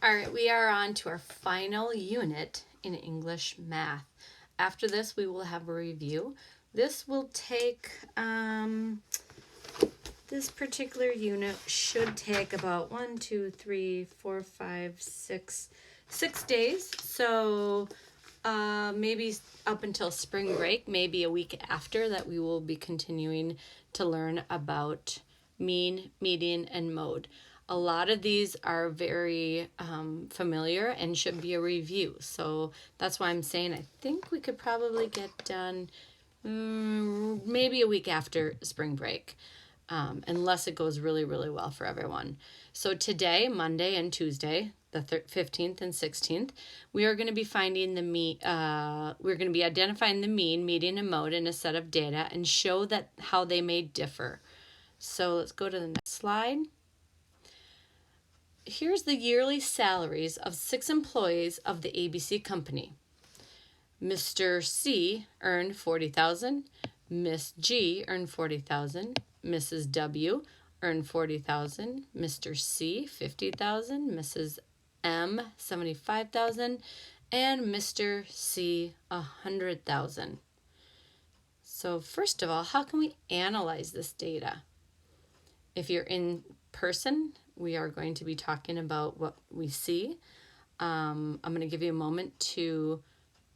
All right, we are on to our final unit in English math. After this, we will have a review. This will take, this particular unit should take about 6 days. So maybe up until spring break, maybe a week after that, we will be continuing to learn about mean, median, and mode. A lot of these are very familiar and should be a review. So that's why I'm saying I think we could probably get done maybe a week after spring break. Unless it goes really, really well for everyone. So today, Monday and Tuesday, the 15th and 16th, we are going to be finding the we're going to be identifying the mean, median, and mode in a set of data and show that how they may differ. So let's go to the next slide. Here's the yearly salaries of 6 employees of the ABC company. Mr. C earned $40,000, Miss G earned $40,000, Mrs. W earned $40,000, Mr. C $50,000, Mrs. M $75,000, and Mr. C $100,000. So first of all, how can we analyze this data? If you're in person, we are going to be talking about what we see. I'm going to give you a moment to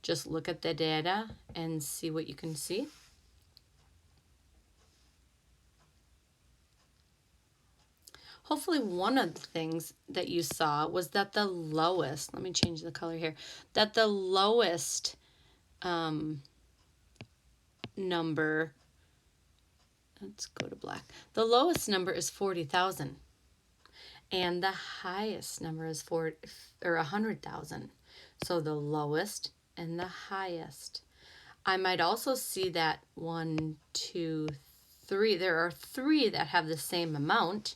just look at the data and see what you can see. Hopefully one of the things that you saw was that the lowest, let me change the color here, that the lowest number, let's go to black, the lowest number is 40,000 and the highest number is 100,000. So the lowest and the highest. I might also see that 1, 2, 3, there are 3 that have the same amount.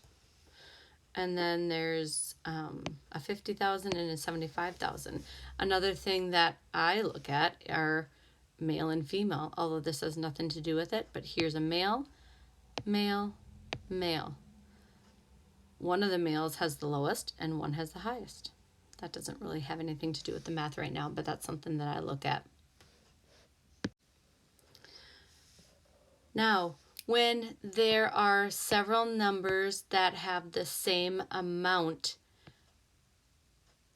And then there's a 50,000 and a 75,000. Another thing that I look at are male and female, although this has nothing to do with it, but here's a male, male, male. One of the males has the lowest and one has the highest. That doesn't really have anything to do with the math right now, but that's something that I look at. Now, when there are several numbers that have the same amount,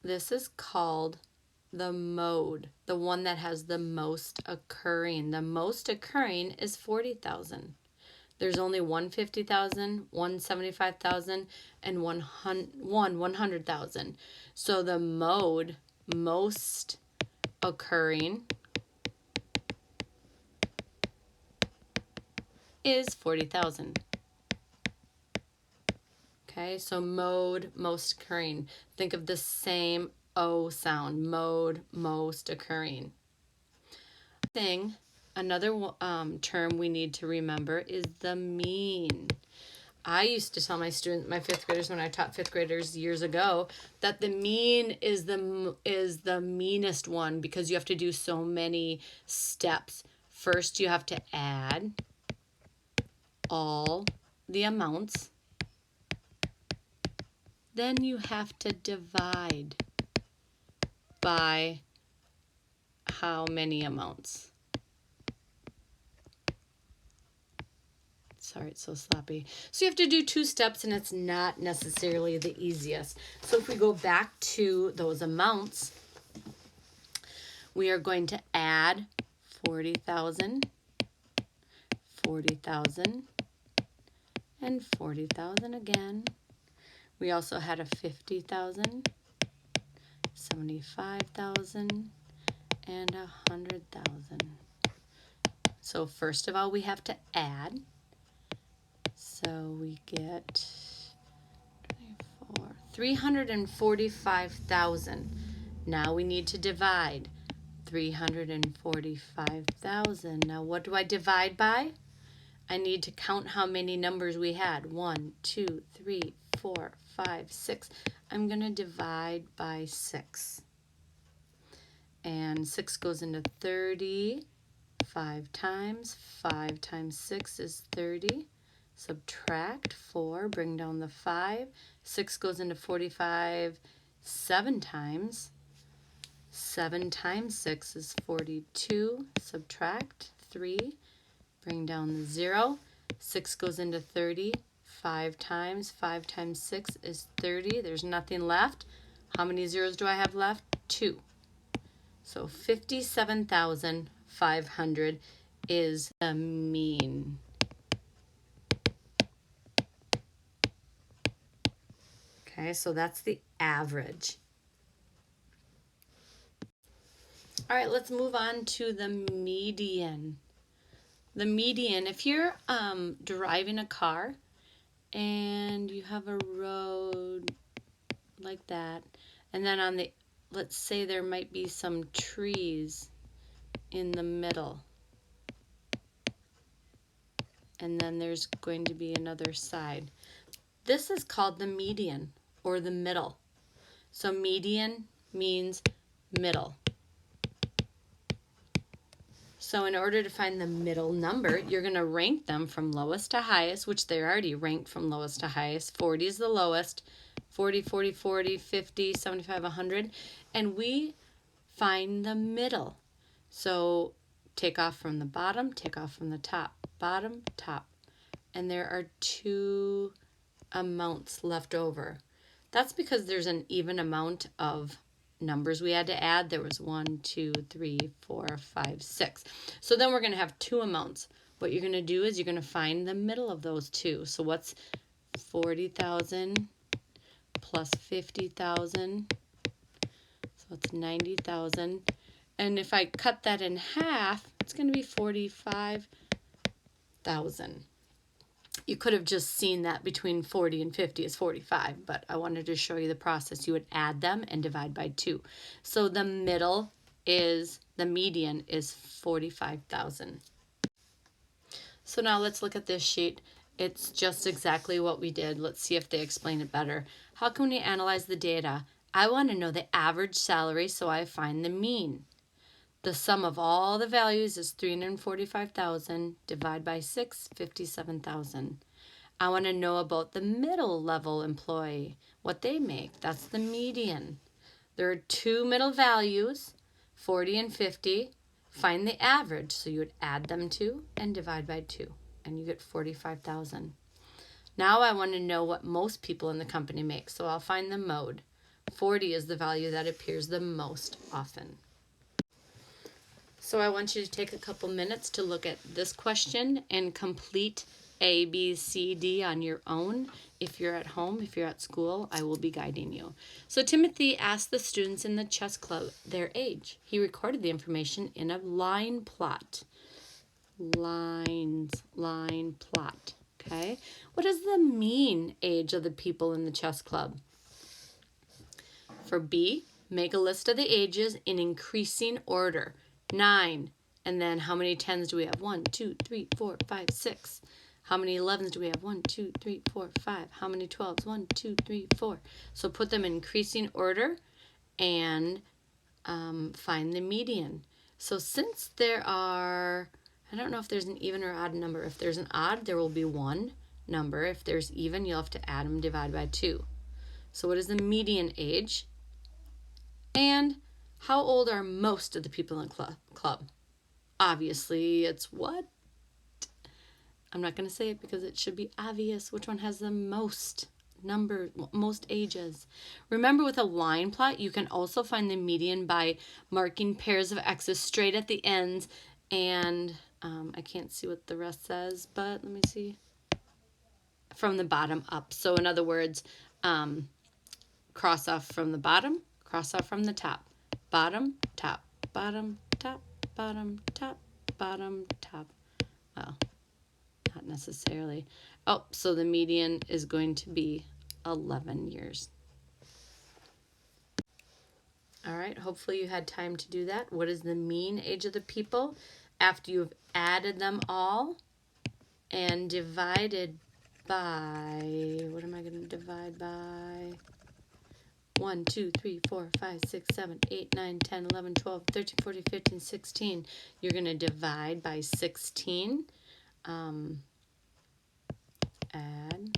this is called the mode, the one that has the most occurring. The most occurring is 40,000. There's only 150,000, 175,000, and 100,000. So the mode most occurring is 40,000. Okay, so mode most occurring. Think of the same O sound, mode most occurring. Another term we need to remember is the mean. I used to tell my students, my 5th graders, when I taught 5th graders years ago, that the mean is the meanest one because you have to do so many steps. First, you have to add all the amounts. Then you have to divide by how many amounts. Sorry, it's so sloppy. So you have to do 2 steps and it's not necessarily the easiest. So if we go back to those amounts, we are going to add 40,000, 40,000, and 40,000 again. We also had a 50,000, 75,000, and 100,000. So first of all, we have to add. So we get 345,000. Now we need to divide 345,000. Now what do I divide by? I need to count how many numbers we had. 1, 2, 3, 4, 5, 6. I'm going to divide by 6. And 6 goes into 30 5 times. 5 times 6 is 30. Subtract 4, bring down the 5. 6 goes into 45 7 times. 7 times 6 is 42. Subtract 3. Bring down the 0. 6 goes into 30. 5 times 6 is 30. There's nothing left. How many zeros do I have left? 2. So 57,500 is the mean. Okay, so that's the average. All right, let's move on to the median. The median, if you're driving a car and you have a road like that, and then on the, let's say there might be some trees in the middle, and then there's going to be another side. This is called the median, or the middle. So median means middle. So in order to find the middle number, you're going to rank them from lowest to highest, which they're already ranked from lowest to highest. 40 is the lowest, 40, 40, 40, 50, 75, 100. And we find the middle. So take off from the bottom, take off from the top, bottom, top. And there are 2 amounts left over. That's because there's an even amount of numbers we had to add. There was 1, 2, 3, 4, 5, 6. So then we're going to have 2 amounts. What you're going to do is you're going to find the middle of those 2. So what's 40,000 plus 50,000? So it's 90,000. And if I cut that in half, it's going to be 45,000. You could have just seen that between 40 and 50 is 45, but I wanted to show you the process. You would add them and divide by 2. So the middle is, the median is 45,000. So now let's look at this sheet. It's just exactly what we did. Let's see if they explain it better. How can we analyze the data? I want to know the average salary, so I find the mean. The sum of all the values is 345,000. Divide by 6, 57,000. I want to know about the middle level employee, what they make. That's the median. There are 2 middle values, 40 and 50. Find the average. So you would add them 2 and divide by 2, and you get 45,000. Now I want to know what most people in the company make. So I'll find the mode. 40 is the value that appears the most often. So I want you to take a couple minutes to look at this question and complete A, B, C, D on your own. If you're at home, if you're at school, I will be guiding you. So Timothy asked the students in the chess club their age. He recorded the information in a line plot. Line plot, okay? What is the mean age of the people in the chess club? For B, make a list of the ages in increasing order. 9. And then how many 10s do we have? 1, 2, 3, 4, 5, 6. How many 11s do we have? 1, 2, 3, 4, 5. How many 12s? 1, 2, 3, 4. So put them in increasing order and find the median. So since there are, I don't know if there's an even or odd number. If there's an odd, there will be 1 number. If there's even, you'll have to add them, divide by 2. So what is the median age? And how old are most of the people in the club? Obviously, it's what? I'm not going to say it because it should be obvious. Which one has the most number, most ages? Remember, with a line plot, you can also find the median by marking pairs of X's straight at the ends. And I can't see what the rest says, but let me see. From the bottom up. So in other words, cross off from the bottom, cross off from the top. Bottom, top, bottom, top, bottom, top, bottom, top. Well, not necessarily. Oh, so the median is going to be 11 years. All right, hopefully you had time to do that. What is the mean age of the people after you've added them all and divided by, what am I going to divide by? 1, 2, 3, 4, 5, 6, 7, 8, 9, 10, 11, 12, 13, 14, 15, 16. You're going to divide by 16. Add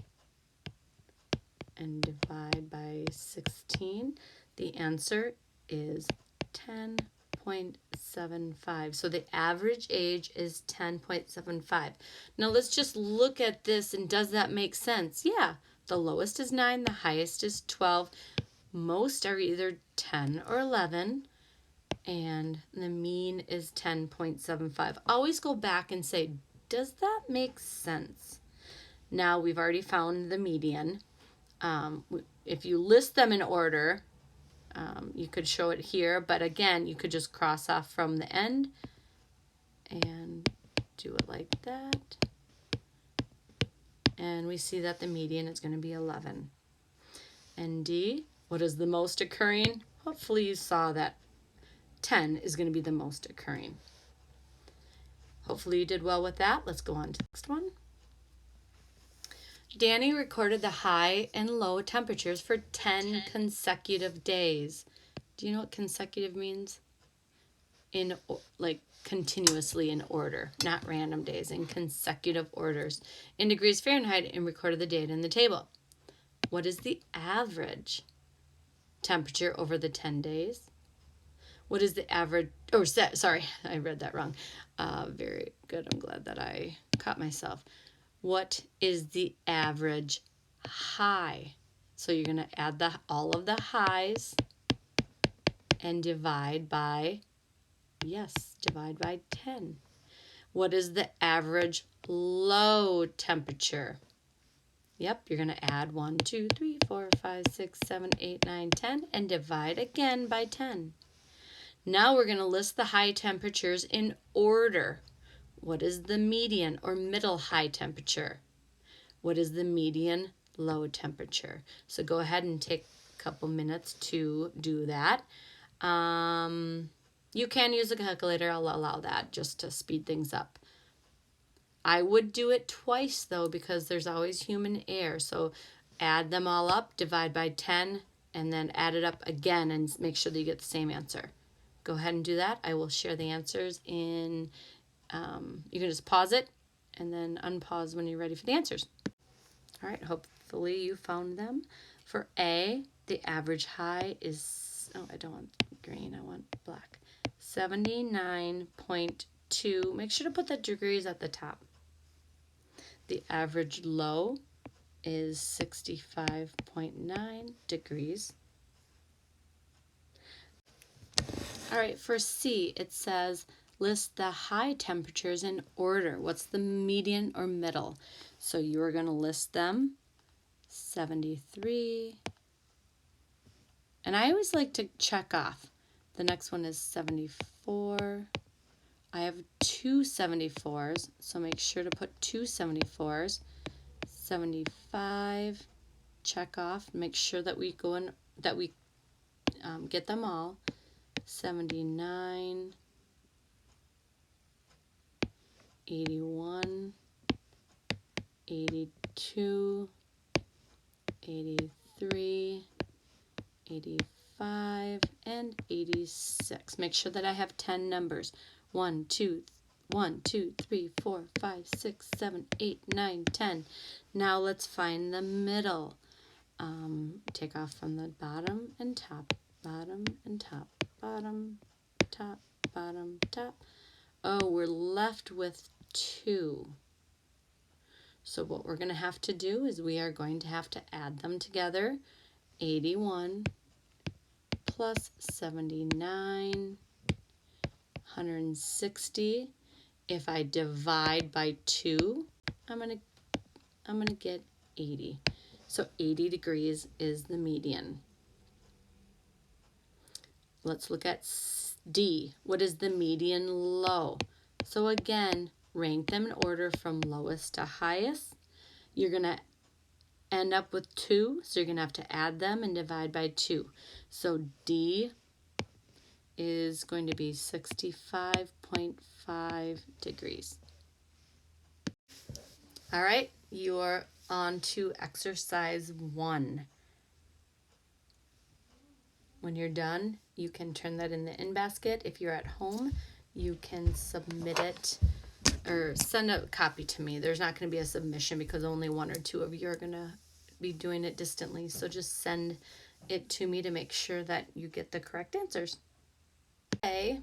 and divide by 16. The answer is 10.75. So the average age is 10.75. Now let's just look at this, and does that make sense? Yeah, the lowest is 9, the highest is 12. Most are either 10 or 11, and the mean is 10.75. Always go back and say, does that make sense? Now we've already found the median. If you list them in order, you could show it here, but again, you could just cross off from the end and do it like that. And we see that the median is going to be 11. And D, what is the most occurring? Hopefully you saw that 10 is going to be the most occurring. Hopefully you did well with that. Let's go on to the next one. Danny recorded the high and low temperatures for 10 consecutive days. Do you know what consecutive means? In like continuously in order, not random days, in consecutive orders, in degrees Fahrenheit, and recorded the data in the table. What is the average temperature over the 10 days? What is the average, sorry, I read that wrong. Very good, I'm glad that I caught myself. What is the average high? So you're going to add all of the highs and divide by, yes, divide by 10. What is the average low temperature? Yep, you're going to add 1, 2, 3, 4, 5, 6, 7, 8, 9, 10 and divide again by 10. Now we're going to list the high temperatures in order. What is the median or middle high temperature? What is the median low temperature? So go ahead and take a couple minutes to do that. You can use a calculator. I'll allow that just to speed things up. I would do it twice though, because there's always human error. So add them all up, divide by 10, and then add it up again and make sure that you get the same answer. Go ahead and do that. I will share the answers in, you can just pause it and then unpause when you're ready for the answers. All right, hopefully you found them. For A, the average high is, oh, I don't want green, I want black. 79.2. Make sure to put the degrees at the top. The average low is 65.9 degrees. All right, for C, it says list the high temperatures in order. What's the median or middle? So you're going to list them. 73. And I always like to check off. The next one is 74. I have two 74s, so make sure to put two 74s. 75, check off. Make sure that we go in, that we get them all. 79, 81, 82, 83, 85, and 86. Make sure that I have 10 numbers. 1, 2, 3, 4, 5, 6, 7, 8, 9, 10. Now let's find the middle. Take off from the bottom and top, bottom and top, bottom, top, bottom, top. Oh, we're left with 2. So what we're going to have to do is we are going to have to add them together. 81 plus 79, 160. If I divide by 2, I'm gonna get 80. So 80 degrees is the median. Let's look at D. What is the median low? So again, rank them in order from lowest to highest. You're gonna end up with 2, so you're gonna have to add them and divide by 2. So D is going to be 65.5 degrees. All right, you are on to exercise 1. When you're done, you can turn that in the in basket. If you're at home, you can submit it or send a copy to me. There's not going to be a submission because only 1 or 2 of you are going to be doing it distantly. So just send it to me to make sure that you get the correct answers. Okay,